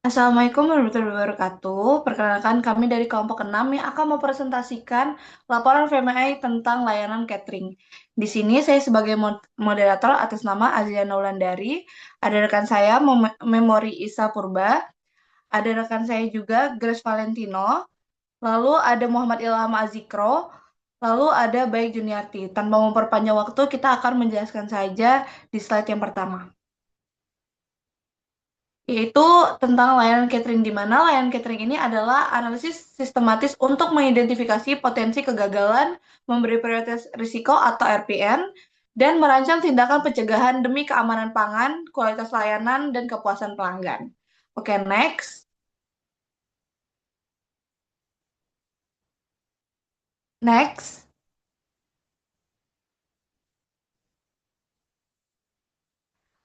Assalamualaikum warahmatullahi wabarakatuh. Perkenalkan kami dari kelompok 6 yang akan mempresentasikan laporan VMI tentang layanan catering. Di sini saya sebagai moderator atas nama Aziana Wulandari, ada rekan saya Memori Isa Purba, ada rekan saya juga Grace Valentino, lalu ada Muhammad Ilham Azikro, lalu ada Baik Juniarti. Tanpa memperpanjang waktu, kita akan menjelaskan saja di slide yang pertama, yaitu tentang layanan catering, di mana layanan catering ini adalah analisis sistematis untuk mengidentifikasi potensi kegagalan, memberi prioritas risiko atau RPN, dan merancang tindakan pencegahan demi keamanan pangan, kualitas layanan, dan kepuasan pelanggan. Oke, next. Next.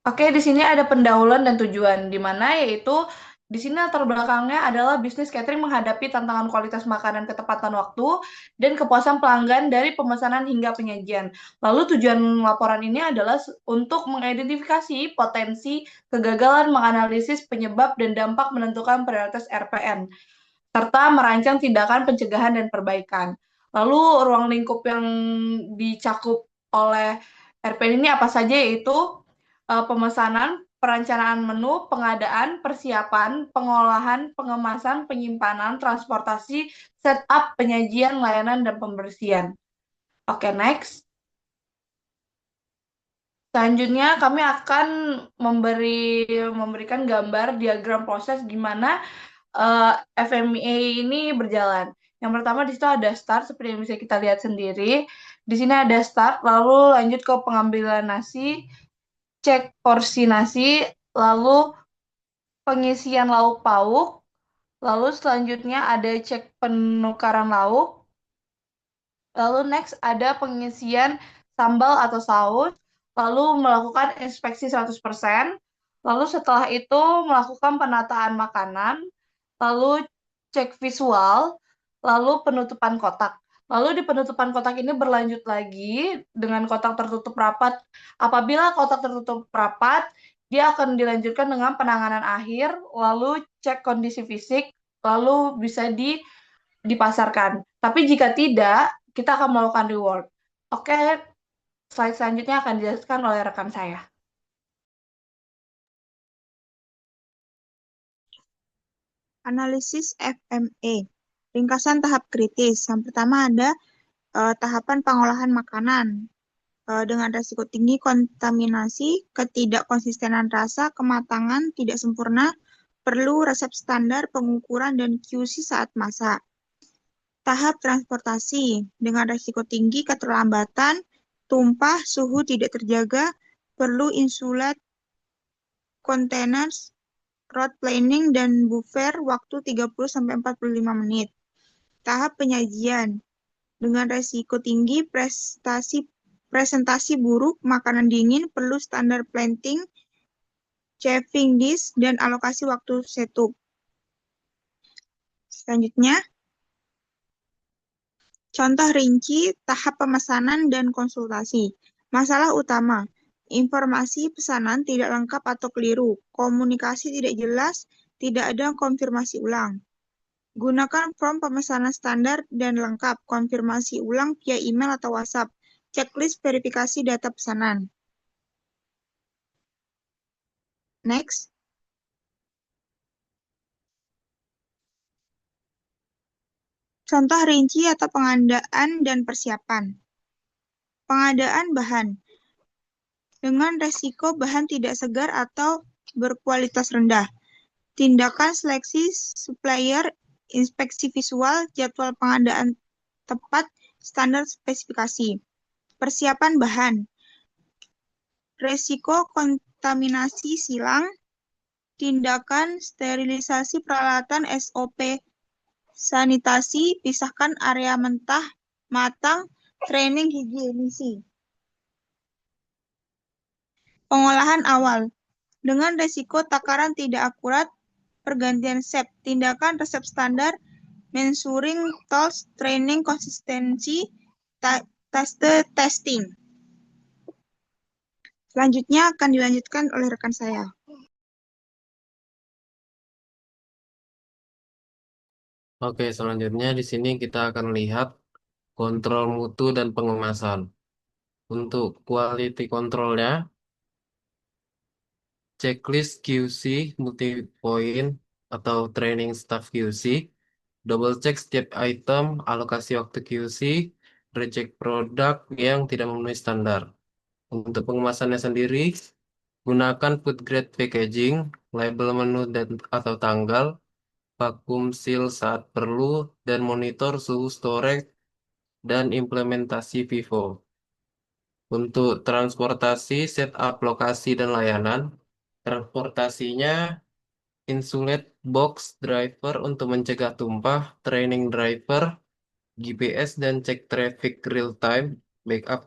Oke, di sini ada pendahuluan dan tujuan, di mana yaitu di sini latar belakangnya adalah bisnis catering menghadapi tantangan kualitas makanan, ketepatan waktu, dan kepuasan pelanggan dari pemesanan hingga penyajian. Lalu tujuan laporan ini adalah untuk mengidentifikasi potensi kegagalan, menganalisis penyebab dan dampak, menentukan prioritas RPN, serta merancang tindakan pencegahan dan perbaikan. Lalu ruang lingkup yang dicakup oleh RPN ini apa saja, yaitu pemesanan, perencanaan menu, pengadaan, persiapan, pengolahan, pengemasan, penyimpanan, transportasi, setup, penyajian, layanan, dan pembersihan. Oke, next. Selanjutnya kami akan memberikan gambar diagram proses gimana FMEA ini berjalan. Yang pertama di situ ada start seperti yang bisa kita lihat sendiri. Di sini ada start, lalu lanjut ke pengambilan nasi, cek porsi nasi, lalu pengisian lauk pauk, lalu selanjutnya ada cek penukaran lauk, lalu next ada pengisian sambal atau saus, lalu melakukan inspeksi 100%, lalu setelah itu melakukan penataan makanan, lalu cek visual, lalu penutupan kotak. Lalu di penutupan kotak ini berlanjut lagi dengan kotak tertutup rapat. Apabila kotak tertutup rapat, dia akan dilanjutkan dengan penanganan akhir, lalu cek kondisi fisik, lalu bisa dipasarkan. Tapi jika tidak, kita akan melakukan reward. Oke, slide selanjutnya akan dijelaskan oleh rekan saya. Analisis FME. Ringkasan tahap kritis. Yang pertama ada tahapan pengolahan makanan dengan resiko tinggi kontaminasi, ketidakkonsistenan rasa, kematangan tidak sempurna, perlu resep standar pengukuran dan QC saat masak. Tahap transportasi dengan resiko tinggi keterlambatan, tumpah, suhu tidak terjaga, perlu insulate kontainer, road planning, dan buffer waktu 30-45 menit. Tahap penyajian dengan resiko tinggi presentasi buruk, makanan dingin, perlu standar planting, chafing dish, dan alokasi waktu setup. Selanjutnya, contoh rinci tahap pemesanan dan konsultasi. Masalah utama, informasi pesanan tidak lengkap atau keliru, komunikasi tidak jelas, tidak ada konfirmasi ulang. Gunakan form pemesanan standar dan lengkap, konfirmasi ulang via email atau WhatsApp, checklist verifikasi data pesanan. Next. Contoh rinci atau pengadaan dan persiapan. Pengadaan bahan. Dengan resiko bahan tidak segar atau berkualitas rendah. Tindakan seleksi supplier, inspeksi visual, jadwal pengadaan tepat, standar spesifikasi. Persiapan bahan. Resiko kontaminasi silang, tindakan sterilisasi peralatan SOP sanitasi, pisahkan area mentah, matang, training higienisi. Pengolahan awal. Dengan resiko takaran tidak akurat, pergantian SEP, tindakan resep standar, mensuring tools, training konsistensi, testing. Selanjutnya akan dilanjutkan oleh rekan saya. Oke, selanjutnya di sini kita akan lihat kontrol mutu dan pengemasan. Untuk quality controlnya, checklist QC multi-point atau training staff QC, double check setiap item, alokasi waktu QC, reject produk yang tidak memenuhi standar. Untuk pengemasannya sendiri, gunakan food grade packaging, label menu dan atau tanggal, vacuum seal saat perlu, dan monitor suhu storage dan implementasi FIFO. Untuk transportasi, setup lokasi dan layanan, transportasinya insulate box driver untuk mencegah tumpah, training driver, GPS dan cek traffic real time, backup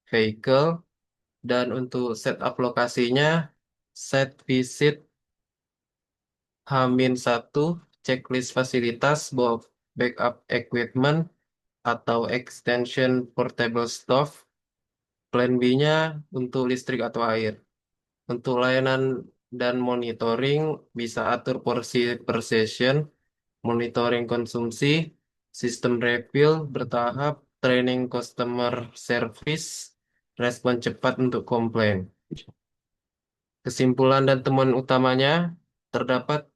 vehicle, dan untuk setup lokasinya, set visit H-1, checklist fasilitas, bawa backup equipment atau extension portable stove, plan B-nya untuk listrik atau air. Untuk layanan dan monitoring, bisa atur porsi per session, monitoring konsumsi, sistem refill bertahap, training customer service, respon cepat untuk komplain. Kesimpulan dan temuan utamanya, terdapat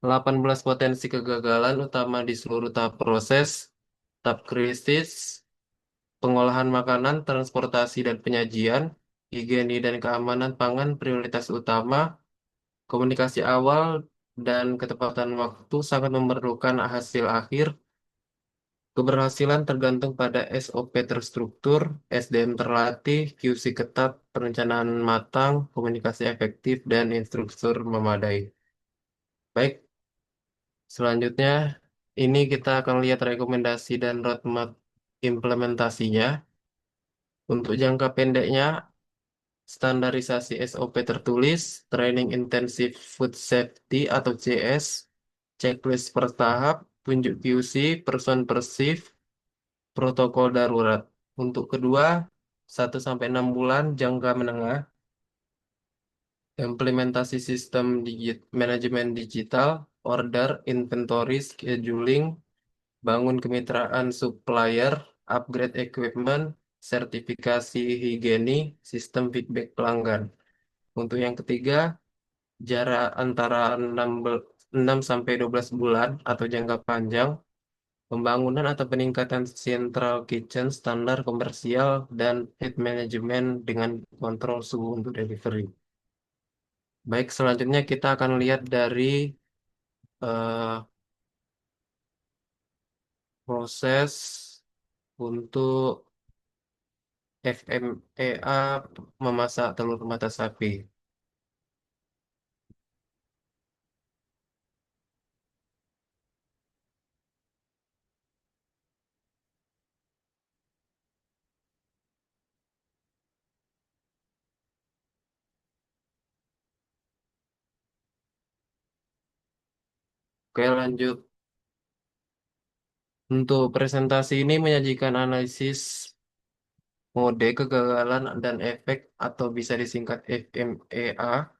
18 potensi kegagalan utama di seluruh tahap proses, tahap kritis, pengolahan makanan, transportasi dan penyajian, higiene dan keamanan pangan prioritas utama, komunikasi awal dan ketepatan waktu sangat memerlukan hasil akhir. Keberhasilan tergantung pada SOP terstruktur, SDM terlatih, QC ketat, perencanaan matang, komunikasi efektif, dan instruktur memadai. Baik, selanjutnya ini kita akan lihat rekomendasi dan roadmap implementasinya. Untuk jangka pendeknya, standarisasi SOP tertulis, training intensif food safety atau CS, checklist per tahap, tunjuk QC, person per shift, protokol darurat. Untuk kedua, 1 sampai 6 bulan jangka menengah, implementasi sistem manajemen digital, order, inventory, scheduling, bangun kemitraan supplier, upgrade equipment, sertifikasi higienis, sistem feedback pelanggan. Untuk yang ketiga, jarak antara 6 sampai 12 bulan atau jangka panjang, pembangunan atau peningkatan central kitchen standar komersial dan heat management dengan kontrol suhu untuk delivery. Baik, selanjutnya kita akan lihat dari eh, proses untuk FMEA memasak telur mata sapi. Oke, lanjut. Untuk presentasi ini menyajikan analisis mode kegagalan dan efek atau bisa disingkat FMEA.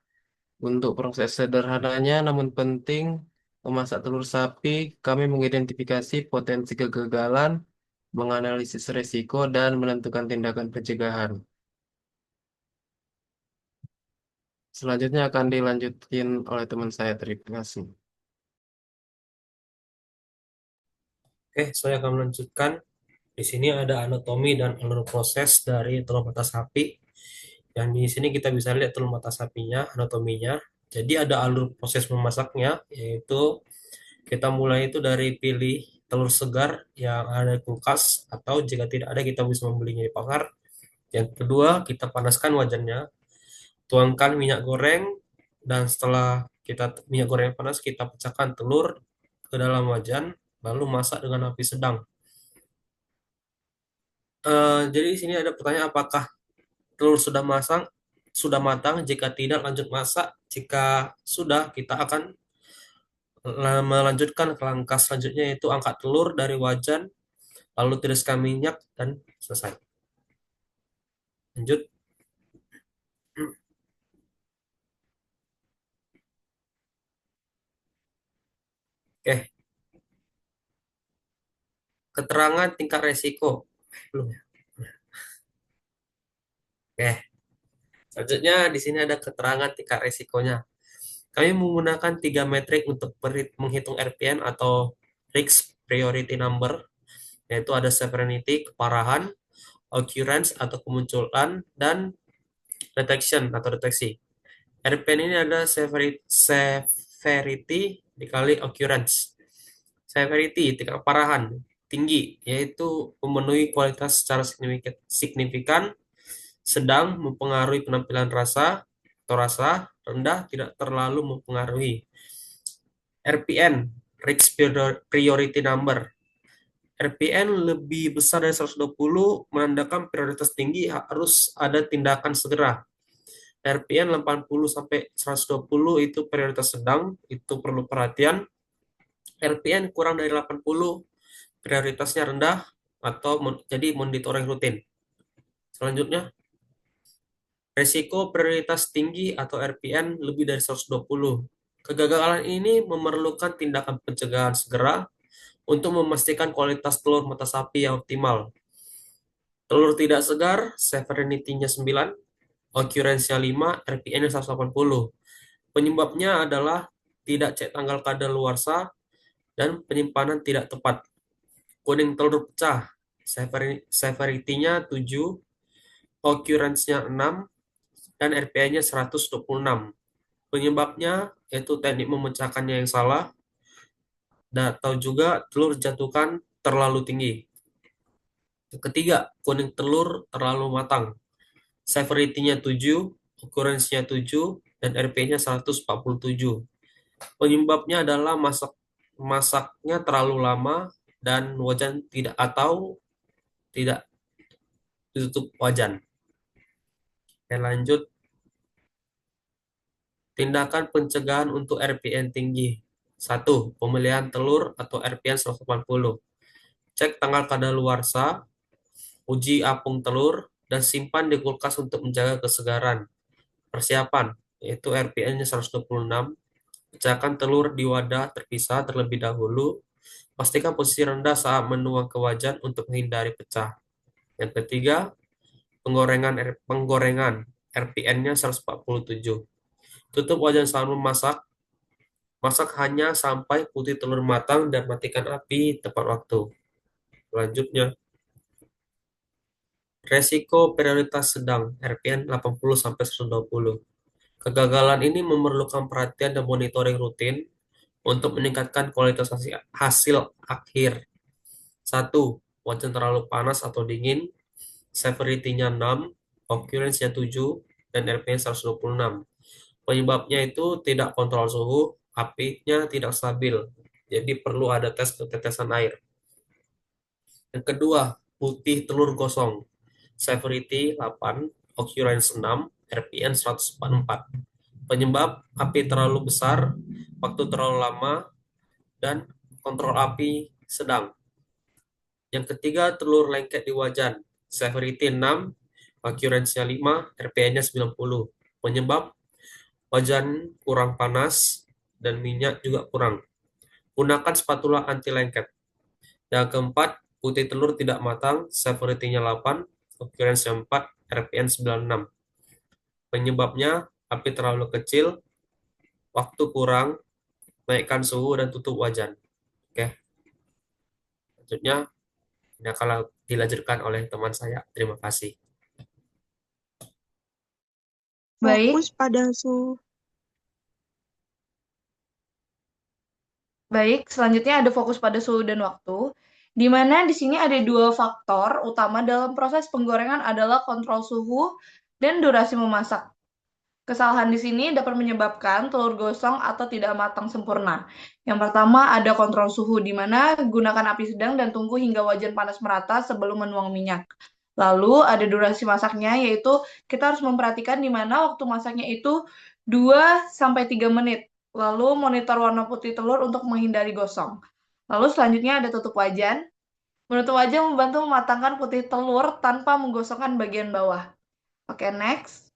Untuk proses sederhananya namun penting memasak telur sapi, kami mengidentifikasi potensi kegagalan, menganalisis risiko, dan menentukan tindakan pencegahan. Selanjutnya akan dilanjutin oleh teman saya. Terima kasih. Oke, saya akan melanjutkan. Di sini ada anatomi dan alur proses dari telur mata sapi. Yang di sini kita bisa lihat telur mata sapinya, anatominya. Jadi ada alur proses memasaknya, yaitu kita mulai itu dari pilih telur segar yang ada di kulkas, atau jika tidak ada kita bisa membelinya di pasar. Yang kedua, kita panaskan wajannya, tuangkan minyak goreng, dan setelah minyak goreng panas, kita pecahkan telur ke dalam wajan, lalu masak dengan api sedang. Jadi di sini ada pertanyaan, apakah telur sudah matang? Jika tidak, lanjut masak. Jika sudah, kita akan melanjutkan ke langkah selanjutnya, yaitu angkat telur dari wajan, lalu tiriskan minyak, dan selesai. Lanjut. Oke, keterangan tingkat resiko. Belum ya? Oke, selanjutnya di sini ada keterangan tingkat resikonya. Kami menggunakan 3 metrik untuk menghitung RPN atau Risk Priority Number, yaitu ada severity, keparahan, occurrence atau kemunculan, dan detection atau deteksi. RPN ini ada severity dikali occurrence. Severity, tingkat keparahan, tinggi, yaitu memenuhi kualitas secara signifikan, sedang mempengaruhi penampilan rasa, atau rasa, rendah, tidak terlalu mempengaruhi. RPN, Risk Priority Number. RPN lebih besar dari 120 menandakan prioritas tinggi, harus ada tindakan segera. RPN 80 sampai 120 itu prioritas sedang, itu perlu perhatian. RPN kurang dari 80 prioritasnya rendah atau jadi monitoring rutin. Selanjutnya, resiko prioritas tinggi atau RPN lebih dari 120. Kegagalan ini memerlukan tindakan pencegahan segera untuk memastikan kualitas telur mata sapi yang optimal. Telur tidak segar, severity-nya 9, occurrence-nya 5, RPN-nya 180. Penyebabnya adalah tidak cek tanggal kadaluarsa dan penyimpanan tidak tepat. Kuning telur pecah, severity-nya 7, occurrence-nya 6, dan RPN-nya 126. Penyebabnya yaitu teknik memecahkannya yang salah, atau juga telur jatuhkan terlalu tinggi. Yang ketiga, kuning telur terlalu matang. Severity-nya 7, occurrence-nya 7, dan RP-nya 147. Penyebabnya adalah masaknya terlalu lama dan wajan tidak ditutup wajan. Oke, lanjut. Tindakan pencegahan untuk RPN tinggi. 1. Pemilihan telur atau RPN 180. Cek tanggal kadaluarsa, uji apung telur, dan simpan di kulkas untuk menjaga kesegaran. Persiapan, yaitu RPN-nya 126. Pecahkan telur di wadah terpisah terlebih dahulu. Pastikan posisi rendah saat menuang ke wajan untuk menghindari pecah. Yang ketiga, penggorengan RPN-nya 147. Tutup wajan saat memasak. Masak hanya sampai putih telur matang dan matikan api tepat waktu. Selanjutnya, resiko prioritas sedang RPN 80 sampai 120. Kegagalan ini memerlukan perhatian dan monitoring rutin untuk meningkatkan kualitas hasil akhir. 1. Wajan terlalu panas atau dingin, severity-nya 6, occurrence-nya 7, dan RPN 126. Penyebabnya itu tidak kontrol suhu, apinya tidak stabil, jadi perlu ada tes ketetesan air. Yang kedua, putih telur gosong, severity 8, occurrence 6, RPN 144. Penyebab api terlalu besar, waktu terlalu lama, dan kontrol api sedang. Yang ketiga, telur lengket di wajan, severity 6, occurrence-nya 5, RPN-nya 90. Penyebab wajan kurang panas dan minyak juga kurang. Gunakan spatula anti lengket. Yang keempat, putih telur tidak matang, severity-nya 8, occurrence-nya 4, RPN 96. Penyebabnya api terlalu kecil, waktu kurang, naikkan suhu dan tutup wajan. Oke. Selanjutnya ini akan dilanjutkan oleh teman saya. Terima kasih. Baik. Fokus pada suhu. Baik, selanjutnya ada fokus pada suhu dan waktu, di mana di sini ada dua faktor utama dalam proses penggorengan adalah kontrol suhu dan durasi memasak. Kesalahan di sini dapat menyebabkan telur gosong atau tidak matang sempurna. Yang pertama ada kontrol suhu, di mana gunakan api sedang dan tunggu hingga wajan panas merata sebelum menuang minyak. Lalu ada durasi masaknya, yaitu kita harus memperhatikan di mana waktu masaknya itu 2-3 menit. Lalu monitor warna putih telur untuk menghindari gosong. Lalu selanjutnya ada tutup wajan. Menutup wajan membantu mematangkan putih telur tanpa menggosongkan bagian bawah. Oke, next.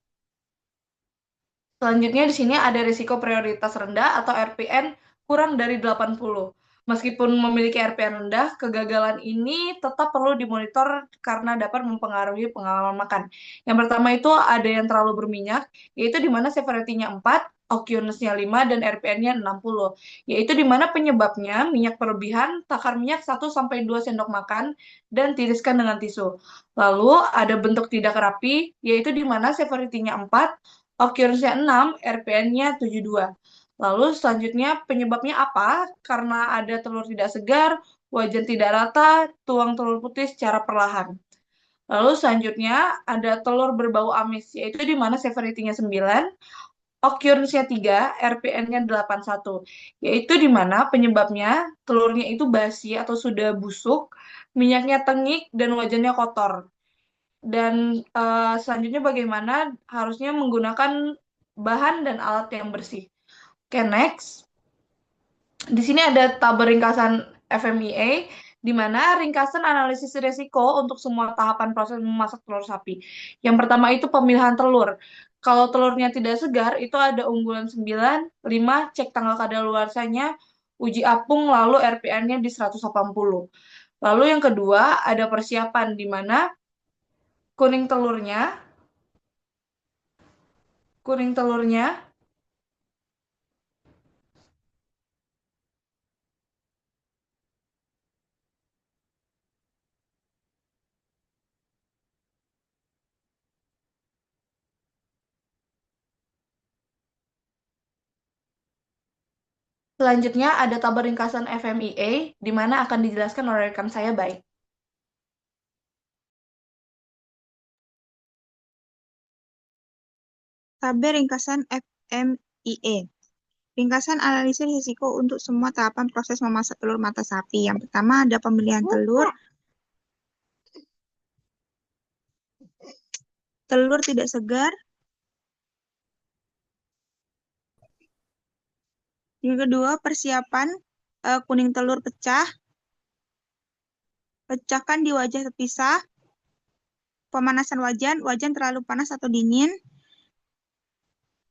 Selanjutnya di sini ada risiko prioritas rendah atau RPN kurang dari 80. Meskipun memiliki RPM rendah, kegagalan ini tetap perlu dimonitor karena dapat mempengaruhi pengalaman makan. Yang pertama itu ada yang terlalu berminyak, yaitu di mana severity-nya 4, occurrence-nya 5, dan RPM-nya 60. Yaitu di mana penyebabnya minyak berlebihan, takar minyak 1-2 sendok makan, dan tiriskan dengan tisu. Lalu ada bentuk tidak rapi, yaitu di mana severity-nya 4, occurrence-nya 6, RPM-nya 72. Lalu selanjutnya penyebabnya apa? Karena ada telur tidak segar, wajan tidak rata, tuang telur putih secara perlahan. Lalu selanjutnya ada telur berbau amis, yaitu di mana severity-nya 9, occurrence-nya 3, RPM-nya 81. Yaitu di mana penyebabnya telurnya itu basi atau sudah busuk, minyaknya tengik, dan wajannya kotor. Dan selanjutnya bagaimana harusnya menggunakan bahan dan alat yang bersih. Oke, next. Di sini ada tabel ringkasan FMEA, di mana ringkasan analisis risiko untuk semua tahapan proses memasak telur sapi. Yang pertama itu pemilihan telur. Kalau telurnya tidak segar, itu ada unggulan 9, 5, cek tanggal kadaluarsanya, uji apung, lalu RPM-nya di 180. Lalu yang kedua, ada persiapan, di mana kuning telurnya, kuning telurnya selanjutnya ada tabel ringkasan FMEA, di mana akan dijelaskan oleh rekan saya baik. Tabel ringkasan FMIE. Ringkasan analisis risiko untuk semua tahapan proses memasak telur mata sapi. Yang pertama ada pemilihan telur. Telur tidak segar. Yang kedua, persiapan kuning telur pecah. Pecahkan di wajah terpisah. Pemanasan wajan, wajan terlalu panas atau dingin.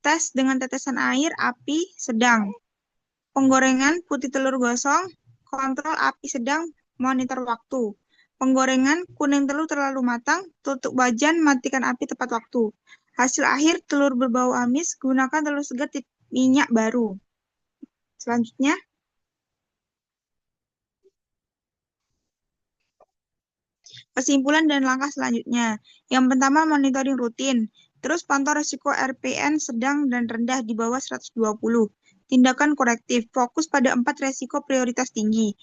Tes dengan tetesan air, api sedang. Penggorengan putih telur gosong, kontrol api sedang, monitor waktu. Penggorengan kuning telur terlalu matang, tutup wajan, matikan api tepat waktu. Hasil akhir telur berbau amis, gunakan telur segar minyak baru. Selanjutnya, kesimpulan dan langkah selanjutnya. Yang pertama, monitoring rutin. Terus pantau risiko RPM sedang dan rendah di bawah 120. Tindakan korektif, fokus pada 4 risiko prioritas tinggi.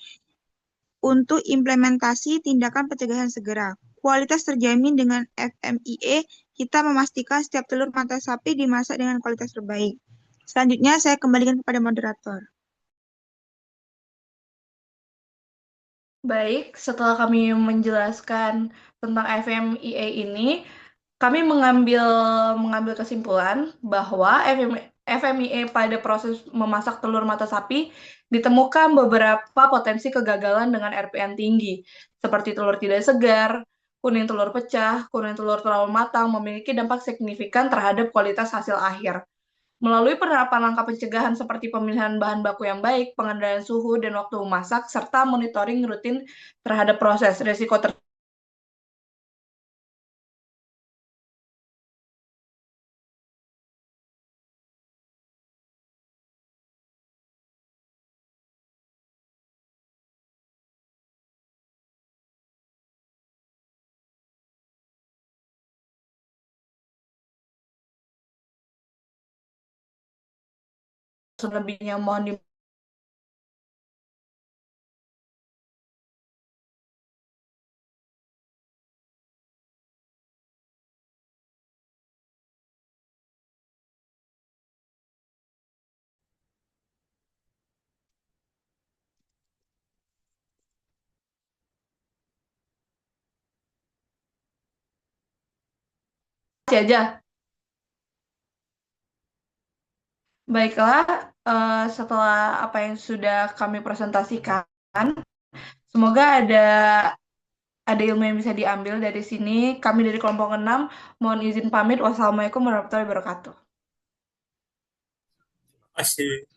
Untuk implementasi tindakan pencegahan segera. Kualitas terjamin dengan FMIE, kita memastikan setiap telur mata sapi dimasak dengan kualitas terbaik. Selanjutnya, saya kembalikan kepada moderator. Baik, setelah kami menjelaskan tentang FMEA ini, kami mengambil kesimpulan bahwa FMEA pada proses memasak telur mata sapi ditemukan beberapa potensi kegagalan dengan RPM tinggi, seperti telur tidak segar, kuning telur pecah, kuning telur terlalu matang, memiliki dampak signifikan terhadap kualitas hasil akhir. Melalui penerapan langkah pencegahan seperti pemilihan bahan baku yang baik, pengendalian suhu dan waktu memasak, serta monitoring rutin terhadap proses risiko selebihnya mohon di aja. Baiklah, setelah apa yang sudah kami presentasikan, semoga ada ilmu yang bisa diambil dari sini. Kami dari kelompok 6, mohon izin pamit. Wassalamualaikum warahmatullahi wabarakatuh. Terima kasih.